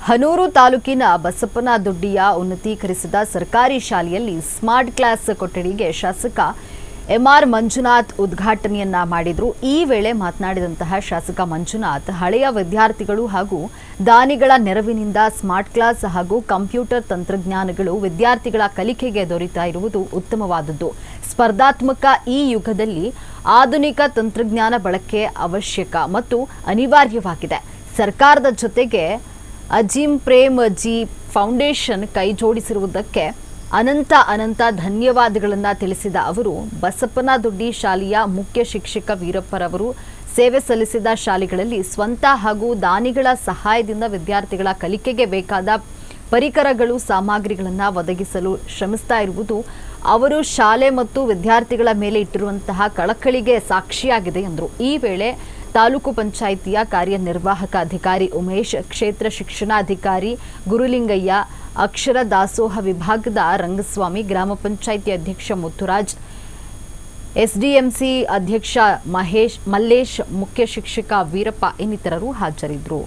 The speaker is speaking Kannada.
ಹನೂರು ತಾಲೂಕಿನ ಬಸಪ್ಪನದೊಡ್ಡಿಯ ಉನ್ನತೀಕರಿಸಿದ ಸರ್ಕಾರಿ ಶಾಲೆಯಲ್ಲಿ ಸ್ಮಾರ್ಟ್ ಕ್ಲಾಸ್ ಕೊಠಡಿಗೆ ಶಾಸಕ ಎಂಆರ್ ಮಂಜುನಾಥ್ ಉದ್ಘಾಟನೆಯನ್ನ ಮಾಡಿದ್ರು. ಈ ವೇಳೆ ಮಾತನಾಡಿದಂತಹ ಶಾಸಕ ಮಂಜುನಾಥ್, ಹಳೆಯ ವಿದ್ಯಾರ್ಥಿಗಳು ಹಾಗೂ ದಾನಿಗಳ ನೆರವಿನಿಂದ ಸ್ಮಾರ್ಟ್ ಕ್ಲಾಸ್ ಹಾಗೂ ಕಂಪ್ಯೂಟರ್ ತಂತ್ರಜ್ಞಾನಗಳು ವಿದ್ಯಾರ್ಥಿಗಳ ಕಲಿಕೆಗೆ ದೊರೆತಾ ಇರುವುದು ಉತ್ತಮವಾದದ್ದು. ಸ್ಪರ್ಧಾತ್ಮಕ ಈ ಯುಗದಲ್ಲಿ ಆಧುನಿಕ ತಂತ್ರಜ್ಞಾನ ಬಳಕೆ ಅವಶ್ಯಕ ಮತ್ತು ಅನಿವಾರ್ಯವಾಗಿದೆ. ಸರ್ಕಾರದ ಜೊತೆಗೆ ಅಜೀಂ ಪ್ರೇಮ್ ಜಿ ಫೌಂಡೇಶನ್ ಕೈ ಜೋಡಿಸಿರುವುದಕ್ಕೆ ಅನಂತ ಧನ್ಯವಾದಗಳನ್ನು ತಿಳಿಸಿದ ಅವರು, ಬಸಪ್ಪನದೊಡ್ಡಿ ಶಾಲೆಯ ಮುಖ್ಯ ಶಿಕ್ಷಕ ವೀರಪ್ಪರವರು ಸೇವೆ ಸಲ್ಲಿಸಿದ ಶಾಲೆಗಳಲ್ಲಿ ಸ್ವಂತ ಹಾಗೂ ದಾನಿಗಳ ಸಹಾಯದಿಂದ ವಿದ್ಯಾರ್ಥಿಗಳ ಕಲಿಕೆಗೆ ಬೇಕಾದ ಪರಿಕರಗಳು ಸಾಮಗ್ರಿಗಳನ್ನು ಒದಗಿಸಲು ಶ್ರಮಿಸ್ತಾ ಇರುವುದು ಅವರು ಶಾಲೆ ಮತ್ತು ವಿದ್ಯಾರ್ಥಿಗಳ ಮೇಲೆ ಇಟ್ಟಿರುವಂತಹ ಕಳಕಳಿಗೆ ಸಾಕ್ಷಿಯಾಗಿದೆ ಎಂದರು. ಈ ವೇಳೆ ತಾಲೂಕು ಪಂಚಾಯಿತಿಯ ಕಾರ್ಯನಿರ್ವಾಹಕ ಅಧಿಕಾರಿ ಉಮೇಶ್, ಕ್ಷೇತ್ರ ಶಿಕ್ಷಣಾಧಿಕಾರಿ ಗುರುಲಿಂಗಯ್ಯ, ಅಕ್ಷರ ದಾಸೋಹ ವಿಭಾಗದ ರಂಗಸ್ವಾಮಿ, ಗ್ರಾಮ ಪಂಚಾಯಿತಿ ಅಧ್ಯಕ್ಷ ಮುತ್ತುರಾಜ್, ಎಸ್ಡಿಎಂಸಿ ಅಧ್ಯಕ್ಷ ಮಲ್ಲೇಶ್, ಮುಖ್ಯ ಶಿಕ್ಷಕ ವೀರಪ್ಪ ಇನ್ನಿತರರು ಹಾಜರಿದ್ದರು.